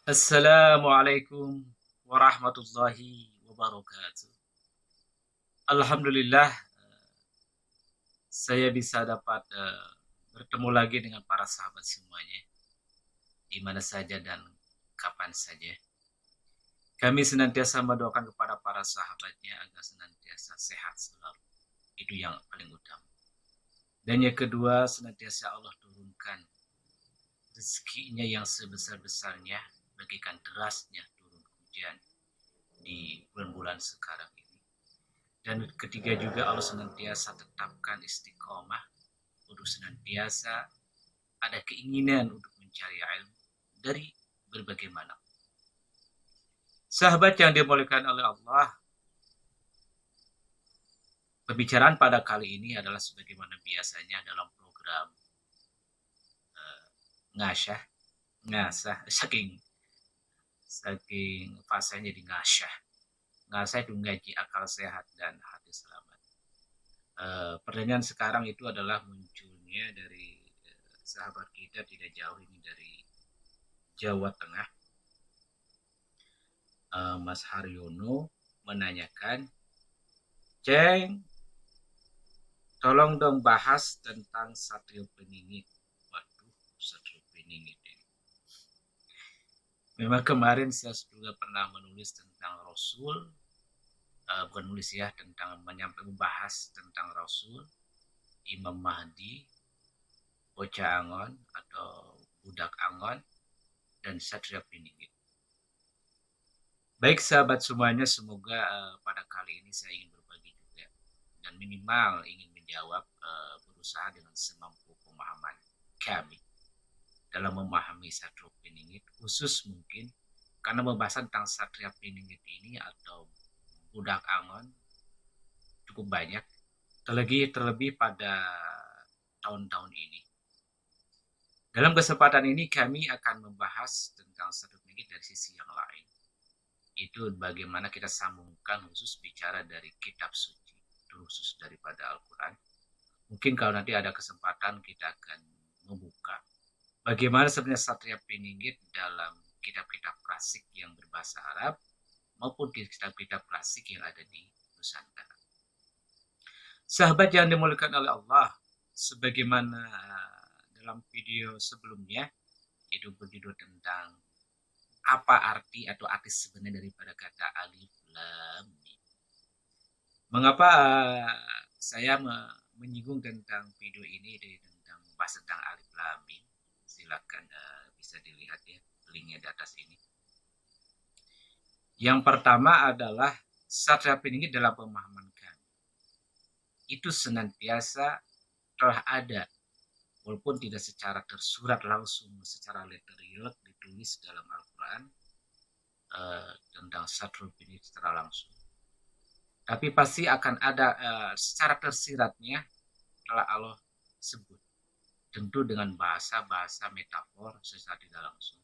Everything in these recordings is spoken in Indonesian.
Assalamualaikum warahmatullahi wabarakatuh. Alhamdulillah, saya bisa dapat bertemu lagi dengan para sahabat semuanya, di mana saja dan kapan saja. Kami senantiasa mendoakan kepada para sahabatnya agar senantiasa sehat selalu. Itu yang paling utama. Dan yang kedua, senantiasa Allah turunkan rezekinya yang sebesar-besarnya, bagikan derasnya turun hujan di bulan-bulan sekarang ini. Dan ketiga juga Allah senantiasa tetapkan istiqomah untuk senantiasa ada keinginan untuk mencari ilmu dari berbagai mana. Sahabat yang dimuliakan oleh Allah, pembicaraan pada kali ini adalah sebagaimana biasanya dalam program ngasah, saking fasenya jadi ngasah itu ngaji akal sehat dan hati selamat. Pertanyaan sekarang itu adalah munculnya dari sahabat kita tidak jauh ini dari Jawa Tengah. Mas Haryono menanyakan, Ceng, tolong dong bahas tentang Satrio Peningit. Waduh, Satrio Peningit ini. Memang kemarin saya juga pernah menulis tentang Rasul, bukan nulis ya, tentang membahas tentang Rasul, Imam Mahdi, Bocah Angon atau Budak Angon, dan Satria Peningit. Baik sahabat semuanya, semoga pada kali ini saya ingin berbagi juga dan minimal ingin menjawab, berusaha dengan semampu pemahaman kami dalam memahami Satria Peningit, khusus mungkin karena pembahasan tentang Satria Peningit ini atau Budak Angon cukup banyak, terlebih pada tahun-tahun ini. Dalam kesempatan ini kami akan membahas tentang Satria Peningit dari sisi yang lain. Itu bagaimana kita sambungkan khusus bicara dari kitab suci, khusus daripada Al-Quran. Mungkin kalau nanti ada kesempatan kita akan membuka bagaimana sebenarnya Satria Peningit dalam kitab-kitab klasik yang berbahasa Arab maupun kitab-kitab klasik yang ada di Nusantara. Sahabat yang dimuliakan oleh Allah, sebagaimana dalam video sebelumnya itu berjudul tentang apa arti atau arti sebenarnya daripada kata alif lam mim. Mengapa saya menyinggung tentang video ini tentang membahas tentang alif lam mim? Silakan bisa dilihat ya linknya di atas ini. Yang pertama adalah Satria Peningit dalam pemahaman kami itu senantiasa telah ada, walaupun tidak secara tersurat langsung, secara literal ditulis dalam Al-Quran tentang Satria Peningit secara langsung. Tapi pasti akan ada secara tersiratnya telah Allah sebut, tentu dengan bahasa-bahasa metafor secara tidak langsung.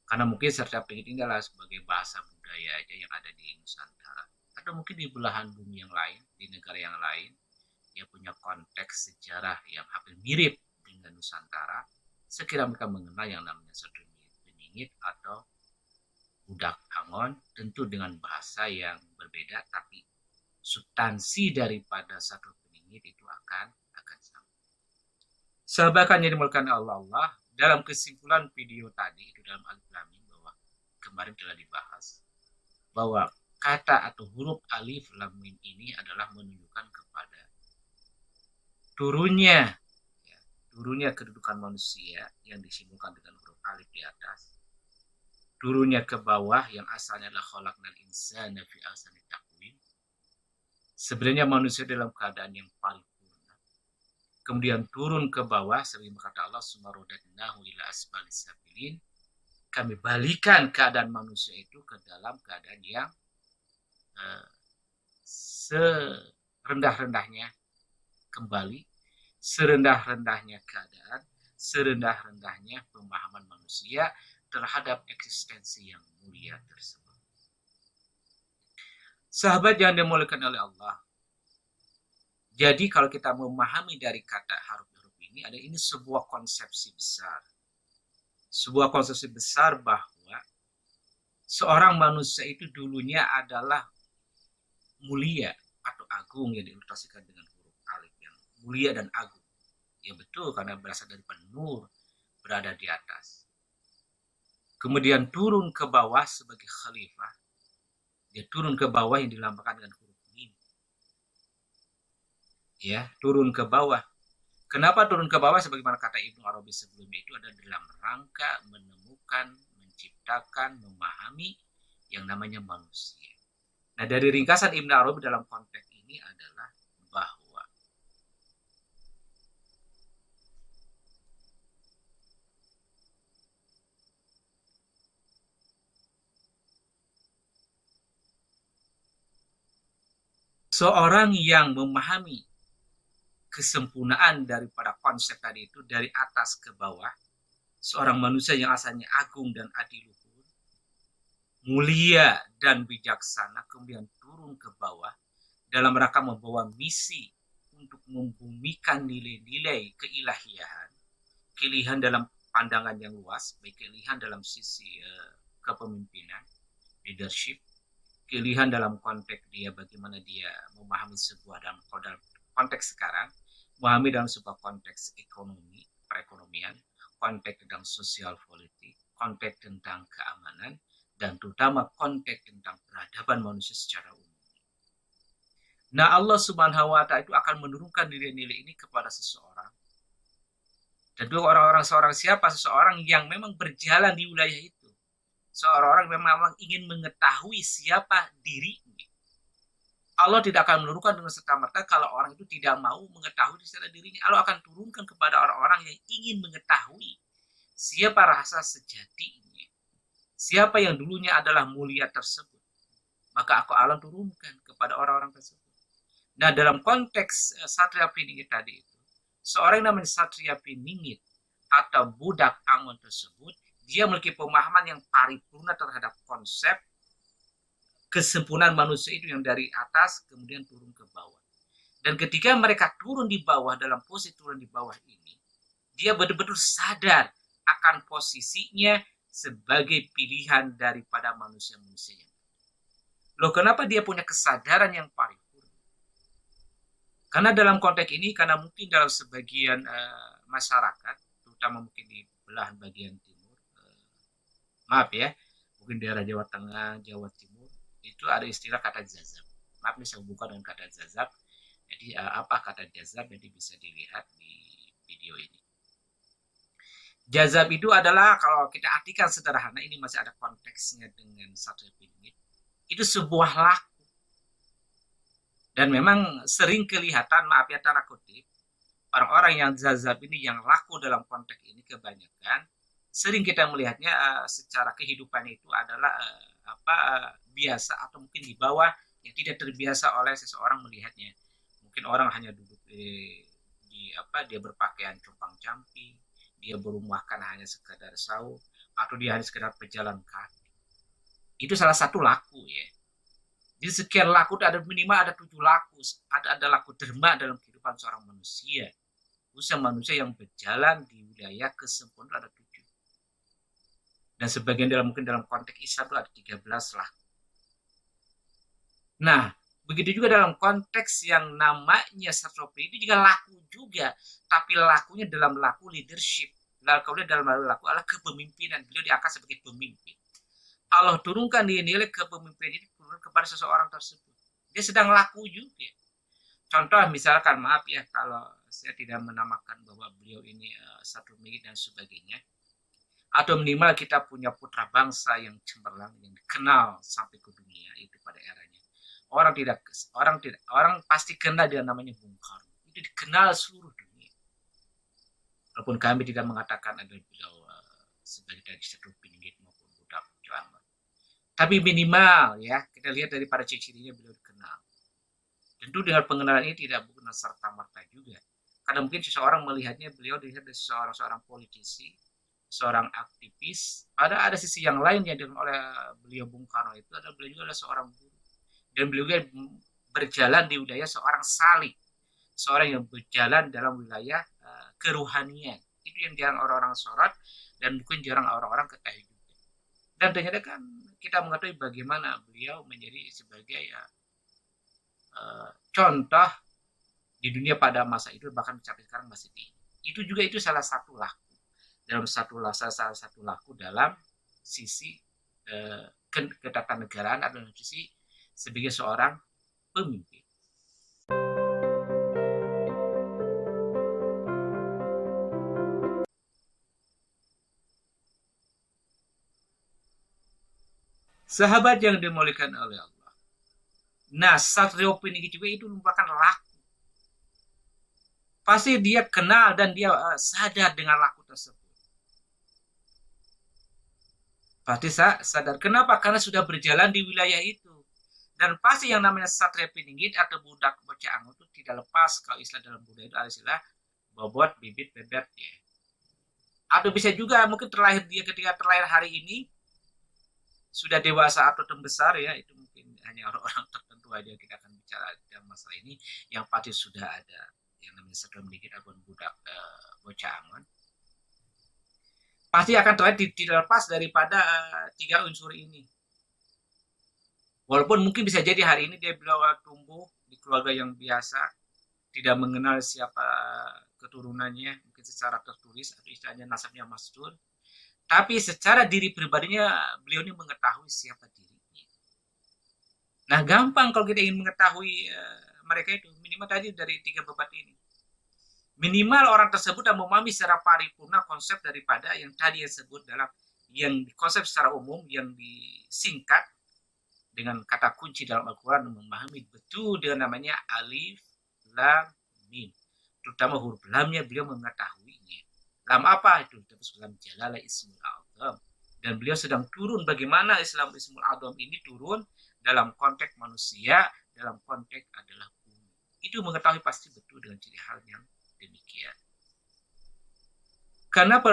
Karena mungkin Satria Peningit ini adalah sebagai bahasa budaya aja yang ada di Nusantara, atau mungkin di belahan bumi yang lain, di negara yang lain, yang punya konteks sejarah yang hampir mirip dengan Nusantara. Sekiranya mereka mengenal yang namanya Satria Peningit atau Budak Angon, tentu dengan bahasa yang berbeda, tapi substansi daripada Satria Peningit itu akan sama. Sahabat yang dimulakan Allah, dalam kesimpulan video tadi itu dalam alif lam mim, bahwa kemarin telah dibahas bahwa kata atau huruf alif lam mim ini adalah menunjukkan kepada turunnya kedudukan manusia yang disimbolkan dengan huruf alif di atas, turunnya ke bawah yang asalnya adalah khalaqnal insana fi ahsani taqwim. Sebenarnya manusia dalam keadaan yang paripurna, kemudian turun ke bawah sebagaimana kata Allah, sumarodadnahu ila asfalis safilin, kami balikan keadaan manusia itu ke dalam keadaan yang serendah-rendahnya kembali, serendah-rendahnya keadaan, serendah-rendahnya pemahaman manusia terhadap eksistensi yang mulia tersebut. Sahabat yang dimuliakan oleh Allah, jadi kalau kita memahami dari kata huruf-huruf ini sebuah konsepsi besar. Sebuah konsepsi besar bahwa seorang manusia itu dulunya adalah mulia atau agung, yang diilustrasikan dengan huruf alif yang mulia dan agung. Ya betul, karena berasal dari nur, berada di atas. Kemudian turun ke bawah sebagai khalifah. Dia turun ke bawah yang dilambangkan dengan huruf mim. Ya, turun ke bawah. Kenapa turun ke bawah? Sebagaimana kata Ibnu Arabi sebelumnya, itu ada dalam rangka menemukan, menciptakan, memahami yang namanya manusia. Nah, dari ringkasan Ibnu Arabi dalam konteks ini adalah bahwa seorang yang memahami kesempurnaan daripada konsep tadi itu dari atas ke bawah, seorang manusia yang asalnya agung dan adiluhur, mulia dan bijaksana, kemudian turun ke bawah dalam rangka membawa misi untuk membumikan nilai-nilai keilahian, keilihan dalam pandangan yang luas, baik keilihan dalam sisi kepemimpinan, leadership, keilihan dalam konteks dia bagaimana dia memahami sebuah dalam konteks sekarang, memahami dalam sebuah konteks ekonomi, perekonomian, konteks tentang sosial politik, konteks tentang keamanan, dan terutama konteks tentang peradaban manusia secara umum. Nah, Allah Subhanahu wa Ta'ala itu akan menurunkan nilai-nilai ini kepada seseorang. Tentu orang-orang seorang siapa? Seseorang yang memang berjalan di wilayah itu. Seorang yang memang ingin mengetahui siapa dirinya. Allah tidak akan menurunkan dengan serta-merta kalau orang itu tidak mau mengetahui secara dirinya. Allah akan turunkan kepada orang-orang yang ingin mengetahui siapa rasa sejatinya. Siapa yang dulunya adalah mulia tersebut. Maka aku Allah turunkan kepada orang-orang tersebut. Nah, dalam konteks Satria Piningit tadi itu, seorang yang namanya Satria Piningit atau budak Angon tersebut, dia memiliki pemahaman yang paripurna terhadap konsep kesempurnaan manusia itu yang dari atas kemudian turun ke bawah. Dan ketika mereka turun di bawah, dalam posisi turun di bawah ini, dia betul-betul sadar akan posisinya sebagai pilihan daripada manusia-manusia yang. Loh, kenapa dia punya kesadaran yang paripurna? Karena dalam konteks ini, karena mungkin dalam sebagian masyarakat, terutama mungkin di belahan bagian timur, maaf ya, mungkin daerah Jawa Tengah, Jawa Timur, itu ada istilah kata jazab. Maaf, ini saya buka dengan kata jazab. Jadi apa kata jazab? Jadi bisa dilihat di video ini. Jazab itu adalah, kalau kita artikan sederhana, ini masih ada konteksnya dengan Satria Piningit, itu sebuah laku. Dan memang sering kelihatan, maaf ya tanda kutip, orang-orang yang jazab ini, yang laku dalam konteks ini kebanyakan, sering kita melihatnya secara kehidupan itu adalah biasa atau mungkin di bawah yang tidak terbiasa oleh seseorang melihatnya. Mungkin orang hanya duduk dia berpakaian compang-camping, dia berumahkan hanya sekedar saw, atau dia hanya sekedar pejalan kaki. Itu salah satu laku ya. Jadi sekian laku ada minimal ada 7 laku, ada laku derma dalam kehidupan seorang manusia. Khususnya manusia yang berjalan di wilayah kesempurnaan ada 7. Dan sebagian mungkin dalam konteks Islam itu ada 13 laku. Nah, begitu juga dalam konteks yang namanya Satropi itu juga laku juga, tapi lakunya dalam laku leadership. Lakunya dalam laku adalah kepemimpinan. Beliau diangkat sebagai pemimpin. Allah turunkan nilai kepemimpinan itu turun kepada seseorang tersebut. Dia sedang laku juga. Contoh misalkan, maaf ya kalau saya tidak menamakan bahwa beliau ini satu milik dan sebagainya. Atau minimal kita punya putra bangsa yang cemerlang, yang dikenal sampai ke dunia itu pada eranya. Orang pasti kenal dia namanya Bung Karno. Itu dikenal seluruh dunia. Walaupun kami tidak mengatakan ada beliau sebagai dari satu pinggir maupun budak perjuangan. Tapi minimal ya, kita lihat daripada ciri-cirinya beliau dikenal. Tentu dengan pengenalan ini tidak bukan serta-merta juga. Karena mungkin seseorang melihatnya beliau dilihat dari seorang politisi, seorang aktivis. Ada sisi yang lain yang dilakukan oleh beliau Bung Karno itu adalah beliau juga adalah seorang guru. Dan beliau juga berjalan di wilayah seorang salik. Seorang yang berjalan dalam wilayah keruhanian. Itu yang jarang orang-orang sorot dan mungkin jarang orang-orang ketahui juga. Dan ternyata kan kita mengetahui bagaimana beliau menjadi sebagai contoh di dunia pada masa itu, bahkan sampai sekarang masih tinggi. Itu juga itu salah satu laku salah satu laku dalam sisi ketatanegaraan atau sisi sebagai seorang pemimpin. Sahabat yang dimuliakan oleh Allah. Nah, Satrio Piningit juga itu merupakan laku. Pasti dia kenal dan dia sadar dengan laku tersebut. Pasti sadar. Kenapa? Karena sudah berjalan di wilayah itu. Dan pasti yang namanya Satria Piningit atau budak bocah angin itu tidak lepas, kalau istilah dalam budaya itu istilah bobot bibit bebet ya. Atau bisa juga mungkin ketika terlahir hari ini sudah dewasa atau membesar ya, itu mungkin hanya orang-orang tertentu aja kita akan bicara dalam masalah ini, yang pasti sudah ada yang namanya Satria Piningit atau budak bocah angin. Pasti akan terlihat tidak lepas daripada tiga unsur ini. Walaupun mungkin bisa jadi hari ini dia tumbuh di keluarga yang biasa, tidak mengenal siapa keturunannya, mungkin secara tertulis atau istilahnya nasabnya mastur. Tapi secara diri pribadinya beliau ini mengetahui siapa dirinya. Nah, gampang kalau kita ingin mengetahui mereka itu, minimal tadi dari tiga bebat ini. Minimal orang tersebut dan memahami secara paripurna konsep daripada yang tadi yang disebut dalam yang konsep secara umum yang disingkat dengan kata kunci dalam Al-Quran, memahami betul dengan namanya alif, lam, mim. Terutama huruf lamnya beliau mengetahuinya. Lam apa itu? Lam jalalah ismul a'zam. Dan beliau sedang turun bagaimana Islam ismul a'zam ini turun dalam konteks manusia, dalam konteks adalah bumi. Itu mengetahui pasti betul dengan ciri hal yang demikian. Karena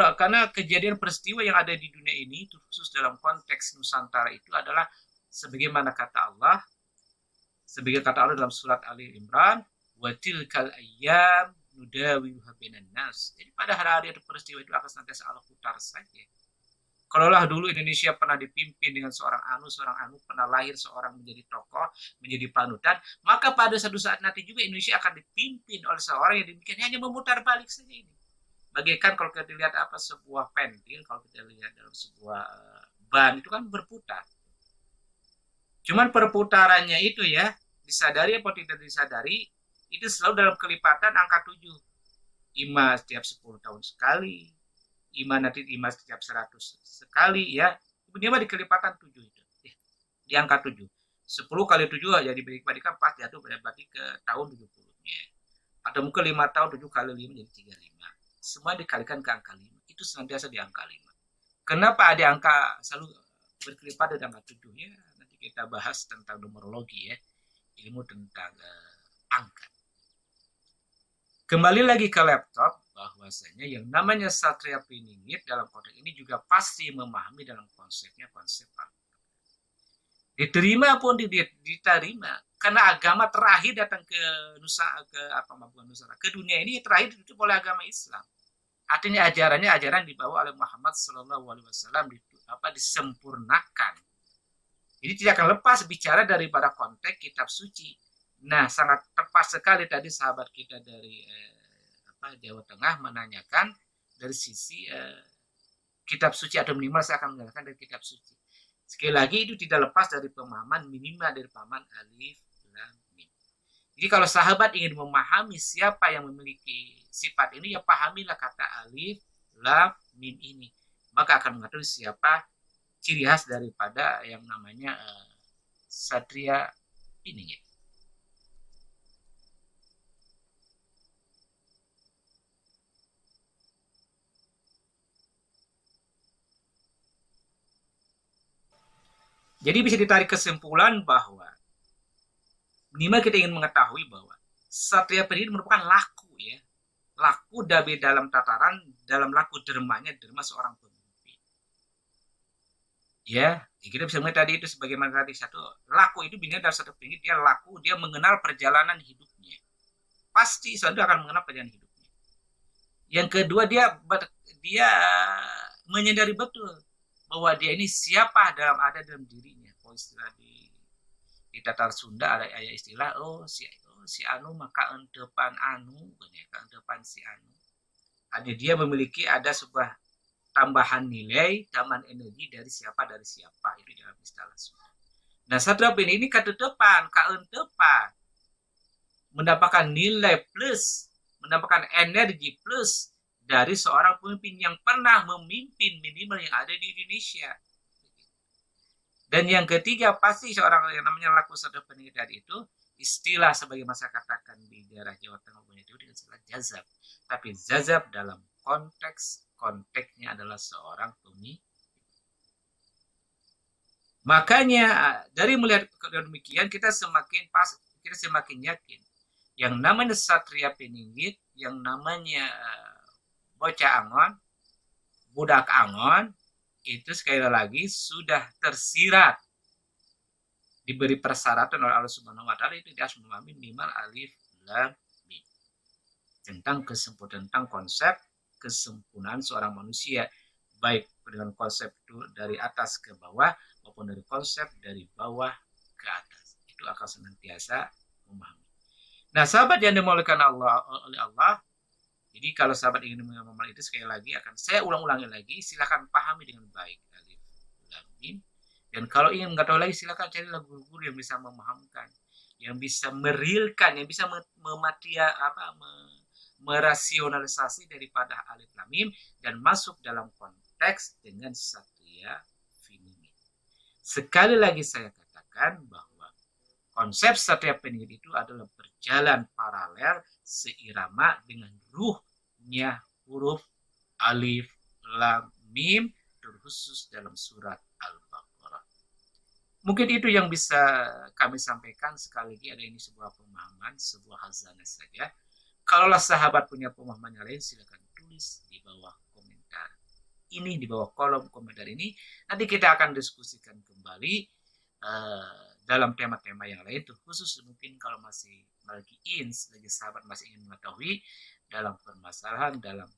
kejadian peristiwa yang ada di dunia ini, khusus dalam konteks Nusantara itu adalah sebagaimana kata Allah dalam surat Ali Imran, wa tilkal ayyam nudawiluha bainan nas. Jadi pada hari-hari itu peristiwa itu akan senantiasa Allah putar saja. Kalaulah dulu Indonesia pernah dipimpin dengan seorang anu pernah lahir seorang menjadi tokoh, menjadi panutan, maka pada satu saat nanti juga Indonesia akan dipimpin oleh seorang yang demikian, hanya memutar balik saja ini. Bagaikan kalau kita lihat sebuah pentil, kalau kita lihat dalam sebuah ban itu kan berputar. Cuman perputarannya itu ya, disadari atau tidak disadari, itu selalu dalam kelipatan angka 7. IMA setiap 10 tahun sekali, IMA setiap 100 sekali ya. Kemudian di kelipatan 7 itu. Ya, di angka 7. 10 kali 7 jadi dibandingkan 4 jatuh berarti ke tahun 70-nya. Atau mungkin 5 tahun 7 kali 5 jadi 35. Semua dikalikan ke angka 5. Itu senantiasa di angka 5. Kenapa ada angka selalu berkelipat di angka 7 ya? Nanti kita bahas tentang numerologi ya. Ilmu tentang angka. Kembali lagi ke laptop, bahwasanya yang namanya Satria Piningit dalam konteks ini juga pasti memahami dalam konsepnya konsep agama. Diterima pun diterima, karena agama terakhir datang ke ke dunia ini terakhir ditutup oleh agama Islam. Artinya ajaran dibawa oleh Muhammad SAW disempurnakan. Jadi tidak akan lepas bicara daripada konteks kitab suci. Nah, sangat tepat sekali tadi sahabat kita dari Jawa Tengah menanyakan dari sisi kitab suci, atau minimal saya akan mengatakan dari kitab suci. Sekali lagi itu tidak lepas dari pemahaman minimal dari pemahaman alif, lam, mim. Jadi kalau sahabat ingin memahami siapa yang memiliki sifat ini, ya pahamilah kata alif, lam, mim ini. Maka akan mengetahui siapa ciri khas daripada yang namanya Satria Piningit. Jadi bisa ditarik kesimpulan bahwa minimal kita ingin mengetahui bahwa Satria Piningit merupakan laku ya. Laku dalam tataran, dalam laku derma seorang pemimpin. Ya, kita bisa melihat tadi itu sebagaimana tadi satu laku itu bina dalam satu pinggir, dia laku, dia mengenal perjalanan hidupnya. Pasti selalu akan mengenal perjalanan hidupnya. Yang kedua dia menyadari betul bahwa dia ini siapa ada dalam dirinya. Oh, istilah di Tatar Sunda ada istilah si anu maka depan anu, kan depan si anu. Ada dia memiliki ada sebuah tambahan nilai, tambahan energi dari siapa itu dalam istilah Sunda. Nah, Satria ini ke depan mendapatkan nilai plus, mendapatkan energi plus dari seorang pemimpin yang pernah memimpin minimal yang ada di Indonesia. Dan yang ketiga, pasti seorang yang namanya laku Satria Peninggi tadi itu, istilah sebagai masyarakat katakan di daerah Jawa Tengah itu dengan istilah jazab. Tapi jazab dalam konteksnya adalah seorang pemimpin. Makanya dari melihat demikian kita semakin yakin yang namanya Satria Peningit, yang namanya bocah Angon, budak Angon, itu sekali lagi sudah tersirat, diberi persyaratan oleh Allah Subhanahu Wa Taala, itu dia harus memahami minimal alif lam mim tentang konsep kesempurnaan seorang manusia, baik dengan konsep itu dari atas ke bawah maupun dari konsep dari bawah ke atas. Itu akan senantiasa memahami. Nah, sahabat yang dimuliakan oleh Allah, jadi kalau sahabat ingin memahami itu sekali lagi akan saya ulang-ulangi lagi, silakan pahami dengan baik alif lam mim. Dan kalau ingin mengetahui lagi, silakan cari guru-guru yang bisa memahamkan, yang bisa merilkan, yang bisa merasionalisasi daripada alif lam mim dan masuk dalam konteks dengan Satria Peningit. Sekali lagi saya katakan bahwa konsep Satria Peningit itu adalah berjalan paralel seirama dengan ruhnya huruf alif lam mim terkhusus dalam surat Al-Baqarah. Mungkin itu yang bisa kami sampaikan. Sekali lagi ada ini sebuah pemahaman, sebuah khazanah saja. Kalaulah sahabat punya pemahaman yang lain, silakan tulis di bawah komentar ini, di bawah kolom komentar ini. Nanti kita akan diskusikan kembali dalam tema-tema yang lain, khusus mungkin kalau masih lagi sahabat masih ingin mengetahui dalam permasalahan, dalam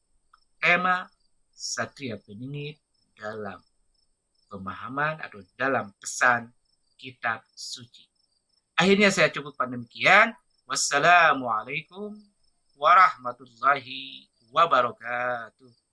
tema Satria Peningit, dalam pemahaman atau dalam pesan kitab suci. Akhirnya saya cukupkan demikian. Wassalamualaikum warahmatullahi wabarakatuh.